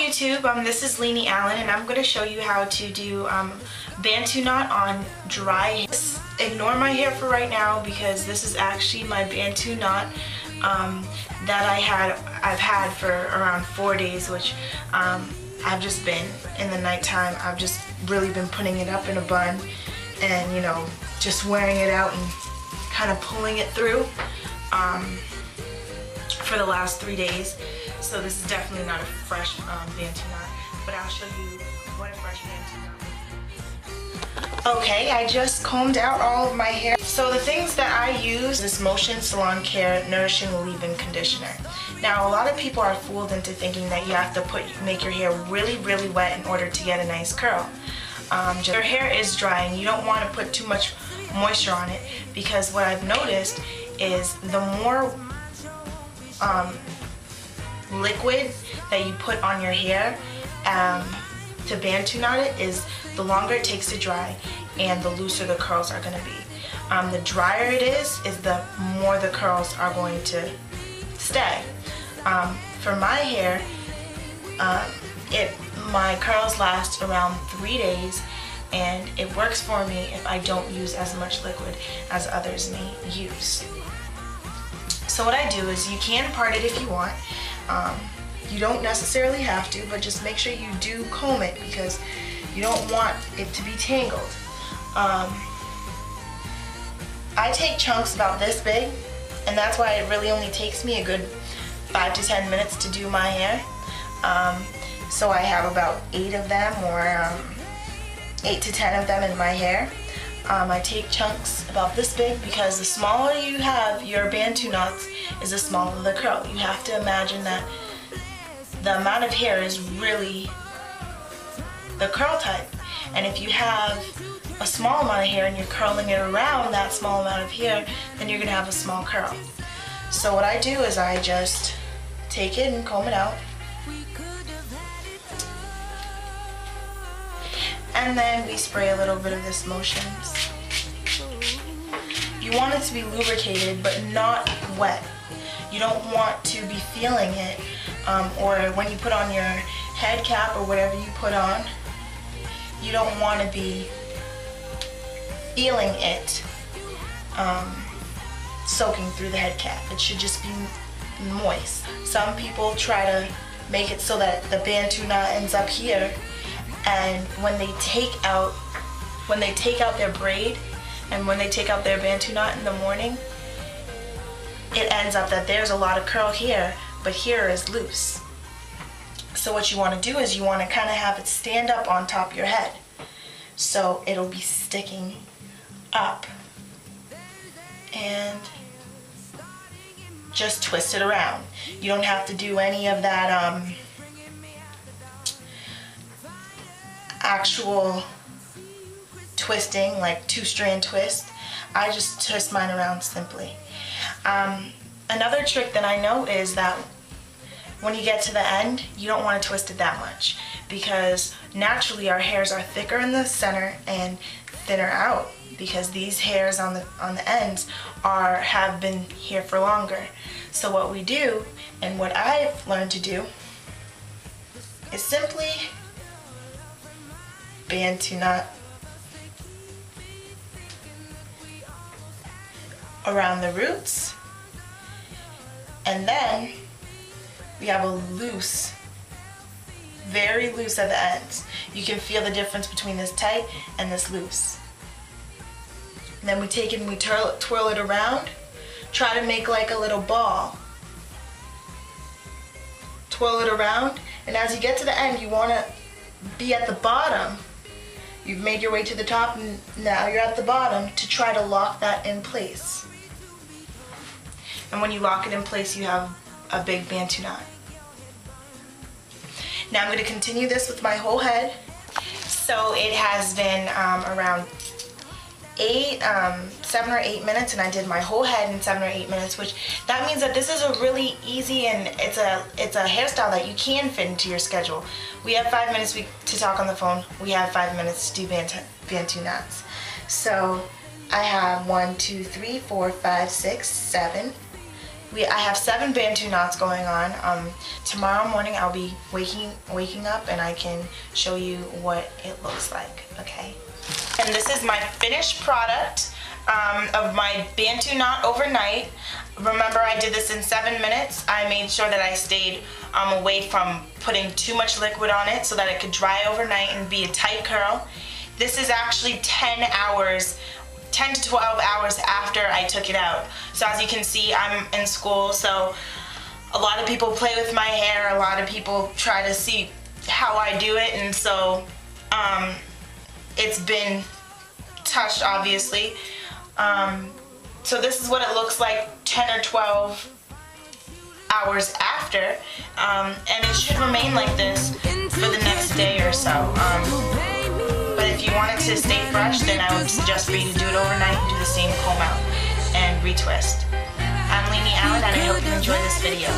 YouTube, this is Lainey Allen, and I'm going to show you how to do Bantu knot on dry. Ignore my hair for right now because this is actually my Bantu knot that I've had for around 4 days, which I've just been in the nighttime. I've just really been putting it up in a bun and, you know, just wearing it out and kind of pulling it through for the last 3 days. So this is definitely not a fresh Bantu knot, but I'll show you what a fresh Bantu knot is. Okay, I just combed out all of my hair. So the things that I use is Motion Salon Care Nourishing Leave-In Conditioner. Now, a lot of people are fooled into thinking that you have to make your hair really, really wet in order to get a nice curl. Your hair is dry and you don't want to put too much moisture on it, because what I've noticed is the more liquid that you put on your hair to Bantu knot it, is the longer it takes to dry and the looser the curls are going to be. The drier it is the more the curls are going to stay. For my hair, my curls last around 3 days, and it works for me if I don't use as much liquid as others may use. So what I do is, you can part it if you want. You don't necessarily have to, but just make sure you do comb it because you don't want it to be tangled. I take chunks about this big, and that's why it really only takes me a good 5 to 10 minutes to do my hair. So I have about 8 of them, or 8 to 10 of them in my hair. I take chunks about this big because the smaller you have your Bantu knots is the smaller the curl. You have to imagine that the amount of hair is really the curl type. And if you have a small amount of hair and you're curling it around that small amount of hair, then you're going to have a small curl. So what I do is I just take it and comb it out. And then we spray a little bit of this Motions. You want it to be lubricated but not wet. You don't want to be feeling it, or when you put on your head cap or whatever you put on, you don't want to be feeling it soaking through the head cap. It should just be moist. Some people try to make it so that the Bantu knot ends up here, and when they take out their braid and when they take out their Bantu knot in the morning, it ends up that there's a lot of curl here, but here is loose. So what you want to do is you want to kind of have it stand up on top of your head, so it'll be sticking up, and just twist it around. You don't have to do any of that actual twisting, like 2-strand twist. I just twist mine around simply. Another trick that I know is that when you get to the end, you don't want to twist it that much, because naturally our hairs are thicker in the center and thinner out, because these hairs on the ends have been here for longer. So what we do, and what I've learned to do, is simply Bantu knot around the roots, and then we have a loose, very loose at the ends. You can feel the difference between this tight and this loose. And then we take it and we twirl it around. Try to make like a little ball. Twirl it around, and as you get to the end, you want to be at the bottom. You've made your way to the top, and now you're at the bottom to try to lock that in place. And when you lock it in place, you have a big Bantu knot. Now I'm going to continue this with my whole head. So it has been around 7 or 8 minutes, and I did my whole head in 7 or 8 minutes, which that means that this is a really easy, and it's a hairstyle that you can fit into your schedule. We have 5 minutes to talk on the phone. We have 5 minutes to do Bantu knots. So I have 1, 2, 3, 4, 5, 6, 7, I have 7 Bantu knots going on. Tomorrow morning I'll be waking up and I can show you what it looks like, okay? And this is my finished product of my Bantu knot overnight. Remember, I did this in 7 minutes. I made sure that I stayed away from putting too much liquid on it so that it could dry overnight and be a tight curl. This is actually 10 to 12 hours after I took it out. So as you can see, I'm in school, so a lot of people play with my hair, a lot of people try to see how I do it, and so it's been touched, obviously. So this is what it looks like 10 or 12 hours after, and it should remain like this for the next day or so. But if you want it to stay fresh, then I would suggest for you to do it overnight and do the same comb out and retwist. I'm Lainey Allen, and I hope you enjoyed this video.